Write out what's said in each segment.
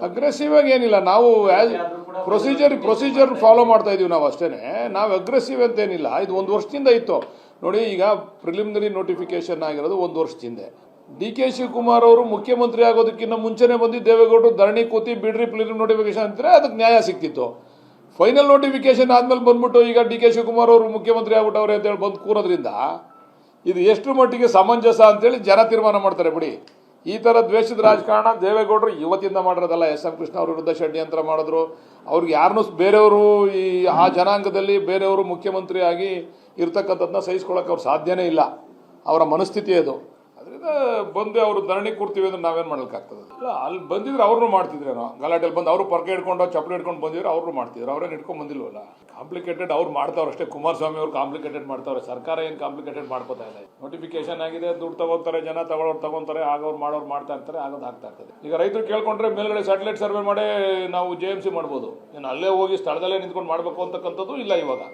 Aggressive ಆಗಿ ಏನಿಲ್ಲ, ನಾವು ಪ್ರೊಸೀಜರ್ ಫಾಲೋ ಮಾಡ್ತಾ ಇದೀವಿ ನಾವು ಅಷ್ಟೇನೆ. ನಾವು ಅಗ್ರೆಸಿವ್ ಅಂತ ಏನಿಲ್ಲ. ಇದು 1 ವರ್ಷದಿಂದ ಇತ್ತು ನೋಡಿ. ಈಗ ಪ್ರಿಲಿಮಿನರಿ ನೋಟಿಫಿಕೇಶನ್ ಆಗಿರೋದು 1 ವರ್ಷದಿಂದ. ಡಿ.ಕೆ. ಶಿವಕುಮಾರ್ ಅವರು ಮುಖ್ಯಮಂತ್ರಿ ಆಗೋದಕ್ಕಿಂತ ಮುಂಚೆನೆ ಬಂದು ದೇವೇಗೌಡರು ಧರಣಿ ಕೂತಿ ಬಿಡ್ರಿ ಪ್ರಿಲಿಮಿನರಿ ನೋಟಿಫಿಕೇಶನ್ ಅಂತಾರೆ, ಅದಕ್ಕೆ ನ್ಯಾಯ ಸಿಕ್ತಿತ್ತು. ಫೈನಲ್ ನೋಟಿಫಿಕೇಶನ್ ಆದ್ಮೇಲೆ ಬಂದ್ಬಿಟ್ಟು ಈಗ ಡಿ.ಕೆ. ಶಿವಕುಮಾರ್ ಅವರು ಮುಖ್ಯಮಂತ್ರಿ ಆಗ್ಬಿಟ್ಟವ್ರೆ ಅಂತೇಳಿ ಬಂದು ಕೂರೋದ್ರಿಂದ ಇದು ಎಷ್ಟು ಮಟ್ಟಿಗೆ ಸಮಂಜಸ ಅಂತೇಳಿ ಜನ ತೀರ್ಮಾನ ಮಾಡ್ತಾರೆ ಬಿಡಿ. ಈ ಥರ ದ್ವೇಷದ ರಾಜಕಾರಣ ದೇವೇಗೌಡರು ಇವತ್ತಿಂದ ಮಾಡಿರೋದಲ್ಲ. ಎಸ್ ಎಂ ಕೃಷ್ಣ ಅವ್ರ ವಿರುದ್ಧ ಷಡ್ಯಂತ್ರ ಮಾಡಿದ್ರು. ಅವ್ರಿಗೆ ಯಾರನ್ನೂ ಬೇರೆಯವರು ಆ ಜನಾಂಗದಲ್ಲಿ ಬೇರೆಯವರು ಮುಖ್ಯಮಂತ್ರಿ ಆಗಿ ಇರ್ತಕ್ಕಂಥದ್ದನ್ನ ಸಹಿಸ್ಕೊಳ್ಳೋಕೆ ಅವ್ರು ಸಾಧ್ಯನೇ ಇಲ್ಲ. ಅವರ ಮನಸ್ಥಿತಿ ಅದು. ಅದರಿಂದ ಬಂದು ಅವರು ಧರಣಿ ಕೊಡ್ತೀವಿ ಅಂದ್ರೆ ನಾವೇನು ಮಾಡೋಕ್ಕಾಗ್ತದೆ? ಇಲ್ಲ, ಅಲ್ಲಿ ಬಂದಿದ್ರೆ ಅವ್ರನ್ನೂ ಮಾಡ್ತಿದ್ರೇನೋ. ಗಲಾಟೆಯಲ್ಲಿ ಬಂದು ಅವರು ಪರ್ಕೆ ಹಿಡ್ಕೊಂಡು ಚಪ್ಪಲಿ ಹಿಡ್ಕೊಂಡು ಬಂದಿದ್ರೆ ಅವ್ರನ್ನೂ ಮಾಡ್ತಿದ್ರು. ಅವ್ರೇನು ಹಿಡ್ಕೊಂಡು ಬಂದಿಲ್ವಲ್ಲ. ಕಾಂಪ್ಲಿಕೇಟೆಡ್ ಅವ್ರು ಮಾಡ್ತಾವ್ರು ಅಷ್ಟೇ. ಕುಮಾರಸ್ವಾಮಿ ಅವ್ರು ಕಾಂಪ್ಲಿಕೇಟೆಡ್ ಮಾಡ್ತಾವ್ರೆ. ಸರ್ಕಾರ ಏನು ಕಾಂಪ್ಲಿಕೇಟೆಡ್ ಮಾಡ್ಕೋತಾ ಇಲ್ಲ. ನೋಟಿಫಿಕೇಶನ್ ಆಗಿದೆ, ದುಡ್ಡು ತಗೋತಾರೆ, ಜನ ತಗೊಳ್ತಾರೆ, ಆಗೋರು ಮಾಡೋರು ಮಾಡ್ತಾ ಇರ್ತಾರೆ, ಆಗೋದು ಆಗ್ತಾ ಇರ್ತದೆ. ಈಗ ರೈತರು ಕೇಳ್ಕೊಂಡ್ರೆ ಮೇಲ್ಗಡೆ ಸ್ಯಾಟಲೈಟ್ ಸರ್ವೆ ಮಾಡಿ ನಾವು JMC ಮಾಡ್ಬೋದು. ಇನ್ನು ಅಲ್ಲೇ ಹೋಗಿ ಸ್ಥಳದಲ್ಲೇ ನಿಂತ್ಕೊಂಡು ಮಾಡಬೇಕು ಅಂತಕ್ಕಂಥದ್ದು ಇಲ್ಲ. ಇವಾಗ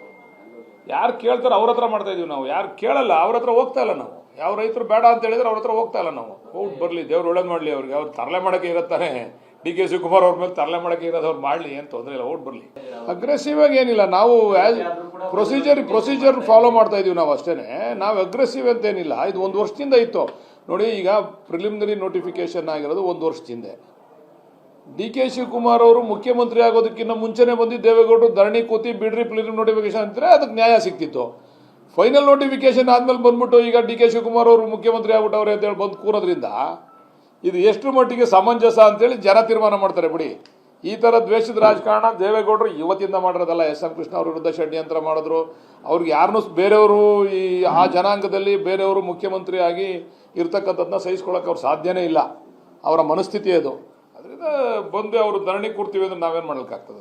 ಯಾರು ಕೇಳ್ತಾರೆ ಅವ್ರ ಹತ್ರ ಮಾಡ್ತಾ ಇದೀವಿ ನಾವು. ಯಾರು ಕೇಳಲ್ಲ ಅವ್ರ ಹತ್ರ ಹೋಗ್ತಾ ಇಲ್ಲ ನಾವು. ಯಾವ ರೈತರು ಬೇಡ ಅಂತ ಹೇಳಿದ್ರೆ ಅವ್ರ ಹತ್ರ ಹೋಗ್ತಾ ಇಲ್ಲ ನಾವು. ಓಟ್ ಬರಲಿ, ದೇವ್ರು ಒಳ್ಳೇದು ಮಾಡಲಿ ಅವ್ರಿಗೆ. ಅವ್ರು ತರಲೆ ಮಾಡೋಕ್ಕೆ ಇರುತ್ತಾನೆ. ಡಿ.ಕೆ. ಶಿವಕುಮಾರ್ ಅವ್ರ ಮೇಲೆ ತರಲೆ ಮಾಡೋಕ್ಕೆ ಇರೋದು ಅವ್ರು ಮಾಡಲಿ, ಏನು ತೊಂದರೆ ಇಲ್ಲ, ಓಟ್ ಬರಲಿ. ಅಗ್ರೆಸಿವ್ ಆಗಿ ಏನಿಲ್ಲ, ನಾವು ಪ್ರೊಸೀಜರ್ ಫಾಲೋ ಮಾಡ್ತಾ ಇದೀವಿ ನಾವು ಅಷ್ಟೇನೆ. ನಾವು ಅಗ್ರೆಸಿವ್ ಅಂತ ಏನಿಲ್ಲ. ಇದು 1 ವರ್ಷದಿಂದ ಇತ್ತು ನೋಡಿ. ಈಗ ಪ್ರಿಲಿಮಿನರಿ ನೋಟಿಫಿಕೇಶನ್ ಆಗಿರೋದು 1 ವರ್ಷದಿಂದ. ಡಿ.ಕೆ. ಶಿವಕುಮಾರ್ ಅವರು ಮುಖ್ಯಮಂತ್ರಿ ಆಗೋದಕ್ಕಿಂತ ಮುಂಚೆನೆ ಬಂದು ದೇವೇಗೌಡರು ಧರಣಿ ಕೂತಿ ಬಿಡ್ರಿ ಪ್ರಿಲಿಮಿನರಿ ನೋಟಿಫಿಕೇಶನ್ ಅಂತಾರೆ, ಅದಕ್ಕೆ ನ್ಯಾಯ ಸಿಕ್ತಿತ್ತು. ಫೈನಲ್ ನೋಟಿಫಿಕೇಶನ್ ಆದ್ಮೇಲೆ ಬಂದ್ಬಿಟ್ಟು ಈಗ ಡಿ.ಕೆ. ಶಿವಕುಮಾರ್ ಅವರು ಮುಖ್ಯಮಂತ್ರಿ ಆಗ್ಬಿಟ್ಟವ್ರೆ ಅಂತೇಳಿ ಬಂದು ಕೂರೋದ್ರಿಂದ ಇದು ಎಷ್ಟು ಮಟ್ಟಿಗೆ ಸಮಂಜಸ ಅಂತೇಳಿ ಜನ ತೀರ್ಮಾನ ಮಾಡ್ತಾರೆ ಬಿಡಿ. ಈ ಥರ ದ್ವೇಷದ ರಾಜಕಾರಣ ದೇವೇಗೌಡರು ಇವತ್ತಿಂದ ಮಾಡಿರೋದಲ್ಲ. ಎಸ್ ಎಂ ಕೃಷ್ಣ ಅವ್ರ ವಿರುದ್ಧ ಷಡ್ಯಂತ್ರ ಮಾಡಿದ್ರು. ಅವ್ರಿಗೆ ಯಾರನ್ನೂ ಬೇರೆಯವರು ಆ ಜನಾಂಗದಲ್ಲಿ ಬೇರೆಯವರು ಮುಖ್ಯಮಂತ್ರಿ ಆಗಿ ಇರ್ತಕ್ಕಂಥದ್ದನ್ನ ಸಹಿಸ್ಕೊಳ್ಳೋಕೆ ಅವ್ರು ಸಾಧ್ಯನೇ ಇಲ್ಲ. ಅವರ ಮನಸ್ಥಿತಿ ಅದು. ಅದರಿಂದ ಬಂದು ಅವರು ಧರಣಿ ಕೊಡ್ತೀವಿ ಅಂದ್ರೆ ನಾವೇನು ಮಾಡೋಕ್ಕಾಗ್ತದೆ?